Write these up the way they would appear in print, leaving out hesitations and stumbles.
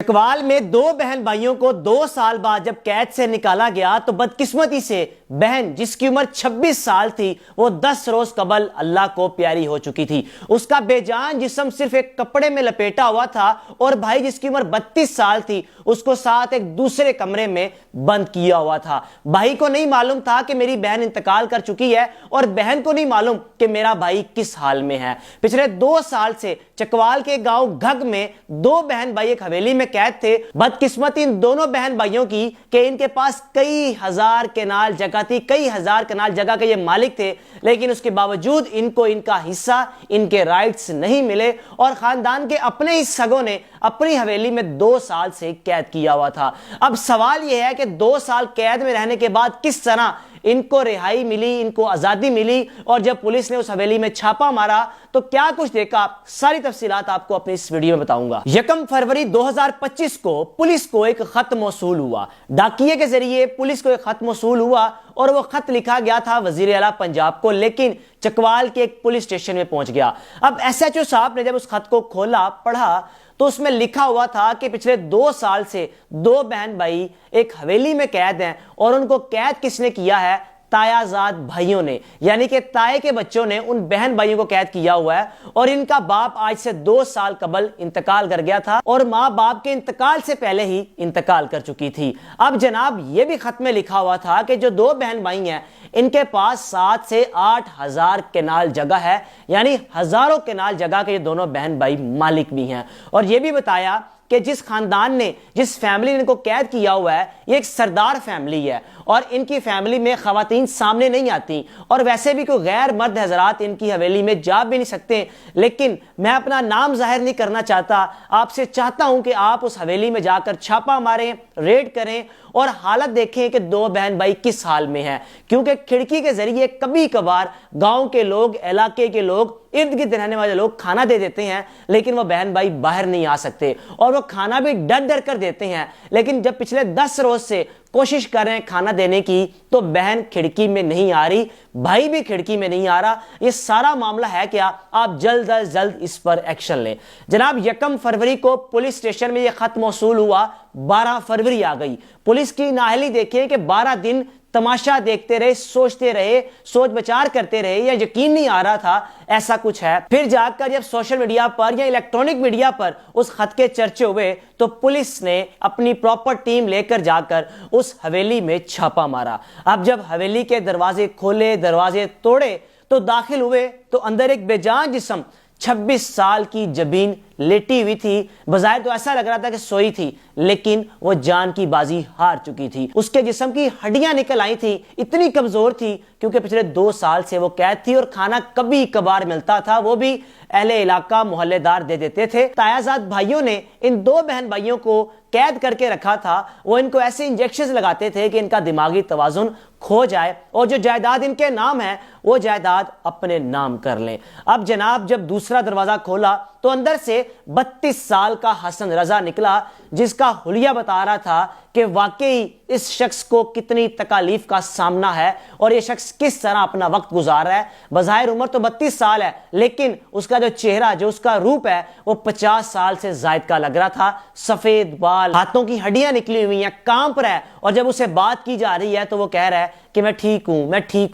چکوال میں دو بہن بھائیوں کو 2 سال بعد جب قید سے نکالا گیا تو بدقسمتی سے بہن جس کی عمر 26 سال تھی وہ 10 روز قبل اللہ کو پیاری ہو چکی تھی. اس کا بے جان جسم صرف ایک کپڑے میں لپیٹا ہوا تھا اور بھائی جس کی عمر 32 سال تھی اس کو ساتھ ایک دوسرے کمرے میں بند کیا ہوا تھا. بھائی کو نہیں معلوم تھا کہ میری بہن انتقال کر چکی ہے اور بہن کو نہیں معلوم کہ میرا بھائی کس حال میں ہے. پچھلے 2 سال سے چکوال کے گاؤں گھگ میں 2 بہن بھائی ایک حویلی میں قید تھے. بدقسمتی ان دونوں بہن بھائیوں کی کہ ان کے پاس کئی ہزار کنال جگہ تھی, کئی ہزار کنال جگہ کے یہ مالک تھے, لیکن اس کے باوجود ان کو ان کا حصہ, ان کے رائٹس نہیں ملے اور خاندان کے اپنے ہی سگوں نے اپنی حویلی میں 2 سال سے قید کیا ہوا تھا. اب سوال یہ ہے کہ 2 سال قید میں رہنے کے بعد کس طرح ان کو رہائی ملی, ان کو آزادی ملی, اور جب پولیس نے اس حویلی میں چھاپا مارا تو کیا کچھ دیکھا, ساری تفصیلات آپ کو اپنی اس ویڈیو میں بتاؤں گا. 1 فروری 2025 کو پولیس کو ایک خط موصول ہوا. ڈاکیے کے ذریعے پولیس کو ایک خط موصول ہوا اور وہ خط لکھا گیا تھا وزیر اعلیٰ پنجاب کو, لیکن چکوال کے ایک پولیس اسٹیشن میں پہنچ گیا. اب ایس ایچ او صاحب نے جب اس خط کو کھولا, پڑھا تو اس میں لکھا ہوا تھا کہ پچھلے 2 سال سے 2 بہن بھائی ایک حویلی میں قید ہیں اور ان کو قید کس نے کیا ہے؟ تایا زاد بھائیوں نے, یعنی کہ تائے کے بچوں نے ان بہن بھائیوں کو قید کیا ہوا ہے. اور ان کا باپ آج سے 2 سال قبل انتقال کر گیا تھا اور ماں باپ کے انتقال سے پہلے ہی انتقال کر چکی تھی. اب جناب یہ بھی خط میں لکھا ہوا تھا کہ جو 2 بہن بھائی ہیں ان کے پاس 7 سے 8 ہزار کنال جگہ ہے, یعنی ہزاروں کنال جگہ کے یہ دونوں بہن بھائی مالک بھی ہیں. اور یہ بھی بتایا کہ جس خاندان نے, جس فیملی نے ان کو قید کیا ہوا ہے, یہ ایک سردار فیملی ہے اور ان کی فیملی میں خواتین سامنے نہیں آتی اور ویسے بھی کوئی غیر مرد حضرات ان کی حویلی میں جا بھی نہیں سکتے. لیکن میں اپنا نام ظاہر نہیں کرنا چاہتا, آپ سے چاہتا ہوں کہ آپ اس حویلی میں جا کر چھاپا ماریں, ریڈ کریں اور حالت دیکھیں کہ 2 بہن بھائی کس حال میں ہیں, کیونکہ کھڑکی کے ذریعے کبھی کبھار گاؤں کے لوگ, علاقے کے لوگ, ارد گرد رہنے والے لوگ کھانا دے دیتے ہیں, لیکن وہ بہن بھائی باہر نہیں آ سکتے اور وہ کھانا بھی ڈر ڈر کر دیتے ہیں. لیکن جب پچھلے 10 روز سے کوشش کر رہے ہیں کھانا دینے کی تو بہن کھڑکی میں نہیں آ رہی, بھائی بھی کھڑکی میں نہیں آ رہا. یہ سارا معاملہ ہے کیا, آپ جلد از جلد اس پر ایکشن لیں. جناب 1 فروری کو پولیس اسٹیشن میں یہ خط موصول ہوا, 12 فروری آ گئی. پولیس کی نااہلی دیکھیں کہ 12 دن تماشا دیکھتے رہے, سوچتے رہے, سوچ بچار کرتے رہے, یا یقین نہیں آ رہا تھا ایسا کچھ ہے. پھر جا کر جب سوشل میڈیا پر یا الیکٹرونک میڈیا پر اس خط کے چرچے ہوئے تو پولیس نے اپنی پراپر ٹیم لے کر جا کر اس حویلی میں چھاپا مارا. اب جب حویلی کے دروازے کھولے, دروازے توڑے تو داخل ہوئے تو اندر ایک بے جان جسم 26 سال کی جبین لیٹی ہوئی تھی. بظاہر تو ایسا لگ رہا تھا کہ سوئی تھی, لیکن وہ جان کی بازی ہار چکی تھی. اس کے جسم کی ہڈیاں نکل آئی تھی, اتنی کمزور تھی کیونکہ پچھلے 2 سال سے وہ قید تھی اور کھانا کبھی کبھار ملتا تھا, وہ بھی اہل علاقہ محلے دار دے دیتے تھے. تایازاد بھائیوں نے ان 2 بہن بھائیوں کو قید کر کے رکھا تھا. وہ ان کو ایسے انجیکشنز لگاتے تھے کہ ان کا دماغی توازن کھو جائے اور جو جائیداد ان کے نام ہے وہ جائیداد اپنے نام کر لیں. اب جناب جب دوسرا دروازہ کھولا تو اندر سے 32 سال کا حسن رضا نکلا, جس کا حلیہ بتا رہا تھا کہ واقعی اس شخص کو کتنی تکالیف کا سامنا ہے اور یہ شخص کس طرح اپنا وقت گزار رہا ہے. بظاہر عمر تو 32 سال ہے, لیکن اس کا جو چہرہ, جو اس کا روپ ہے وہ 50 سال سے زائد کا لگ رہا تھا. سفید بال, ہاتھوں کی ہڈیاں نکلی ہوئی ہیں, کانپ رہا ہے, اور جب اسے بات کی جا رہی ہے تو وہ کہہ رہا ہے کہ میں ٹھیک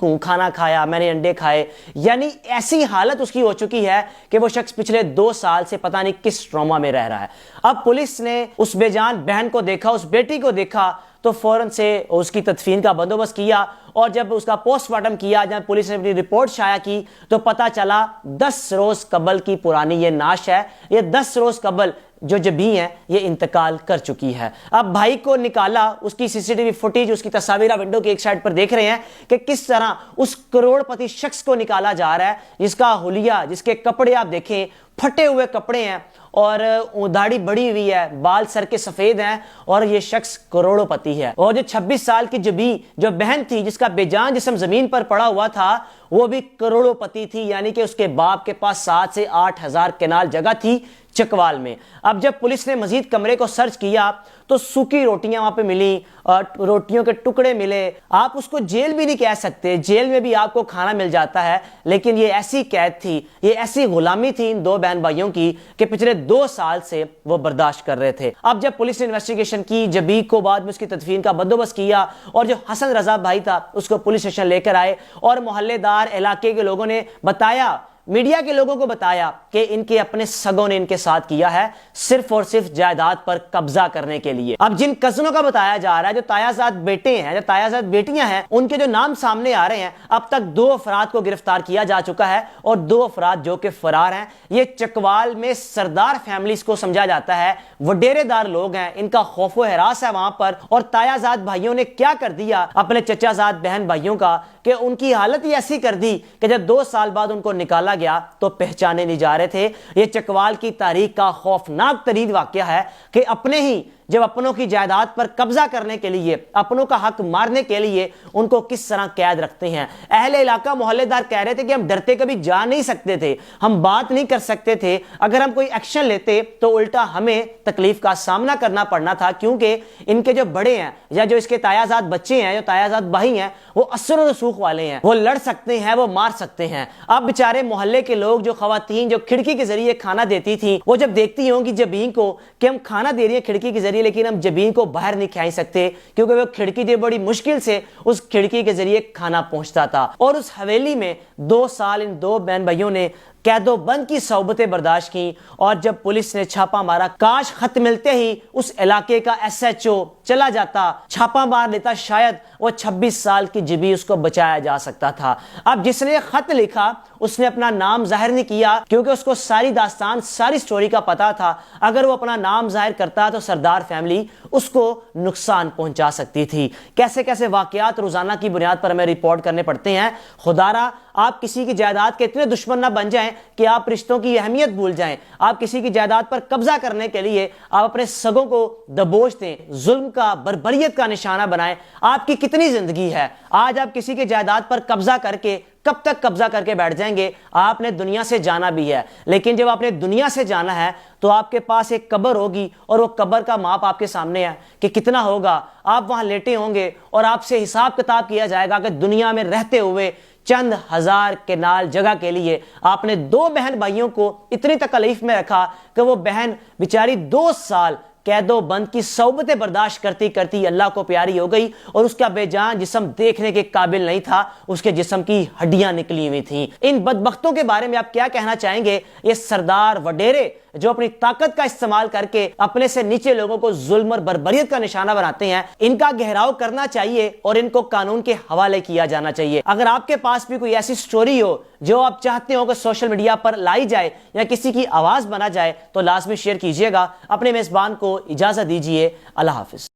ہوں, کھانا کھایا, میں نے انڈے کھائے. یعنی ایسی حالت اس کی ہو چکی ہے کہ وہ شخص پچھلے 2 سال سے پتہ نہیں کس ٹراما میں رہ رہا ہے. اب پولیس نے اس بے جان بہن کو دیکھا, اس بیٹی کو دیکھا تو فوراً سے اس کی تدفین کا بندوبست کیا, اور جب اس کا پوسٹ مارٹم کیا, جب پولیس نے اپنی رپورٹ شائع کی تو پتہ چلا 10 روز قبل کی پرانی یہ نعش ہے. یہ 10 روز قبل جو جبیں ہیں یہ انتقال کر چکی ہے. اب بھائی کو نکالا, اس کی سی سی ٹی وی فوٹیج, اس کی تصاویر ونڈو کی ایک سائڈ پر دیکھ رہے ہیں کہ کس طرح اس کروڑ پتی شخص کو نکالا جا رہا ہے, جس کا حلیہ, جس کے کپڑے آپ دیکھیں پھٹے ہوئے کپڑے ہیں اور داڑھی بڑی ہوئی ہے, بال سر کے سفید ہیں, اور یہ شخص کروڑوں پتی ہے. اور جو 26 سال کی جبیں, جو بہن تھی جس کا بے جان جسم زمین پر پڑا ہوا تھا, وہ بھی کروڑوں پتی تھی, یعنی کہ اس کے باپ کے پاس 7 سے 8 ہزار کنال جگہ تھی. چکوال میں۔ اب جب پولیس نے مزید کمرے کو سرچ کیا تو سوکھی روٹیاں وہاں پہ ملی اور روٹیوں کے ٹکڑے ملے۔ آپ اس کو جیل بھی نہیں کہہ سکتے، جیل میں بھی آپ کو کھانا مل جاتا ہے، لیکن یہ ایسی قید تھی، یہ ایسی غلامی تھی ان دو بہن بھائیوں کی کہ پچھلے 2 سال سے وہ برداشت کر رہے تھے۔ اب جب پولیس نے انویسٹیگیشن کی، جبیگ کو بعد میں اس کی تدفین کا بندوبست کیا اور جو حسن رضا بھائی تھا اس کو پولیس اسٹیشن لے کر آئے اور محلے دار علاقے کے لوگوں نے بتایا، میڈیا کے لوگوں کو بتایا کہ ان کے اپنے سگوں نے ان کے ساتھ کیا ہے صرف اور صرف جائیداد پر قبضہ کرنے کے لیے۔ اب جن کزنوں کا بتایا جا رہا ہے، جو تایازاد بیٹے ہیں، جو تایازاد بیٹیاں ہیں، ان کے جو نام سامنے آ رہے ہیں، اب تک 2 افراد کو گرفتار کیا جا چکا ہے اور 2 افراد جو کہ فرار ہیں۔ یہ چکوال میں سردار فیملیز کو سمجھا جاتا ہے، وڈیرے دار لوگ ہیں، ان کا خوف و ہراس ہے وہاں پر۔ اور تایازاد بھائیوں نے کیا کر دیا اپنے چچا زاد بہن بھائیوں کا کہ ان کی حالت ہی ایسی کر دی کہ جب 2 سال بعد ان کو نکالا گیا تو پہچانے نہیں جا رہے تھے۔ یہ چکوال کی تاریخ کا خوفناک ترین واقعہ ہے کہ اپنے ہی جب اپنوں کی جائیداد پر قبضہ کرنے کے لیے، اپنوں کا حق مارنے کے لیے ان کو کس طرح قید رکھتے ہیں۔ اہل علاقہ محلے دار کہہ رہے تھے کہ ہم ڈرتے کبھی جا نہیں سکتے تھے، ہم بات نہیں کر سکتے تھے، اگر ہم کوئی ایکشن لیتے تو الٹا ہمیں تکلیف کا سامنا کرنا پڑنا تھا، کیونکہ ان کے جو بڑے ہیں یا جو اس کے تایازاد بچے ہیں، جو تایازاد بھائی ہیں، وہ اثر و رسوخ والے ہیں، وہ لڑ سکتے ہیں، وہ مار سکتے ہیں۔ اب بیچارے محلے کے لوگ، جو خواتین جو کھڑکی کے ذریعے کھانا دیتی تھیں، وہ جب دیکھتی ہوں گی جبین کو کہ ہم کھانا دے رہی ہیں کھڑکی کے ذریعے، لیکن ہم جبین کو باہر نہیں کھائی سکتے کیونکہ وہ کھڑکی دے بڑی مشکل سے اس کھڑکی کے ذریعے کھانا پہنچتا تھا۔ اور اس حویلی میں 2 سال ان 2 بہن بھائیوں نے قید و بند کی صحبتیں برداشت کی، اور جب پولیس نے چھاپا مارا، کاش خط ملتے ہی اس علاقے کا SHO چلا جاتا، چھاپا مار لیتا، شاید وہ 26 سال کی جبی اس کو بچایا جا سکتا تھا۔ اب جس نے خط لکھا اس نے اپنا نام ظاہر نہیں کیا کیونکہ اس کو ساری داستان، ساری سٹوری کا پتا تھا، اگر وہ اپنا نام ظاہر کرتا تو سردار فیملی اس کو نقصان پہنچا سکتی تھی۔ کیسے کیسے واقعات روزانہ کی بنیاد پر ہمیں رپورٹ کرنے پڑتے ہیں۔ خدارا آپ کسی کی جائیداد کے اتنے دشمن نہ بن جائیں کہ آپ رشتوں کی اہمیت بھول جائیں۔ آپ کسی کی جائیداد پر قبضہ کرنے کے لیے آپ اپنے سگوں کو دبوچ دیں، ظلم کا، بربریت کا نشانہ بنائیں۔ آپ کی کتنی زندگی ہے؟ آج آپ کسی کی جائیداد پر قبضہ کر کے کب تک قبضہ کر کے بیٹھ جائیں گے؟ آپ نے دنیا سے جانا بھی ہے، لیکن جب آپ نے دنیا سے جانا ہے تو آپ کے پاس ایک قبر ہوگی، اور وہ قبر کا ماپ آپ کے سامنے ہے کہ کتنا ہوگا۔ آپ وہاں لیٹے ہوں گے اور آپ سے حساب کتاب کیا جائے گا کہ دنیا میں رہتے ہوئے چند ہزار کنال جگہ کے لیے آپ نے 2 بہن بھائیوں کو اتنی تکلیف میں رکھا کہ وہ بہن بیچاری 2 سال قید و بند کی صحبتیں برداشت کرتی کرتی اللہ کو پیاری ہو گئی، اور اس کا بے جان جسم دیکھنے کے قابل نہیں تھا، اس کے جسم کی ہڈیاں نکلی ہوئی تھیں۔ ان بدبختوں کے بارے میں آپ کیا کہنا چاہیں گے؟ یہ سردار وڈیرے جو اپنی طاقت کا استعمال کر کے اپنے سے نیچے لوگوں کو ظلم اور بربریت کا نشانہ بناتے ہیں، ان کا گہراؤ کرنا چاہیے اور ان کو قانون کے حوالے کیا جانا چاہیے۔ اگر آپ کے پاس بھی کوئی ایسی سٹوری ہو جو آپ چاہتے ہو کہ سوشل میڈیا پر لائی جائے یا کسی کی آواز بنا جائے تو لازمی شیئر کیجیے گا۔ اپنے میزبان کو اجازت دیجیے۔ اللہ حافظ۔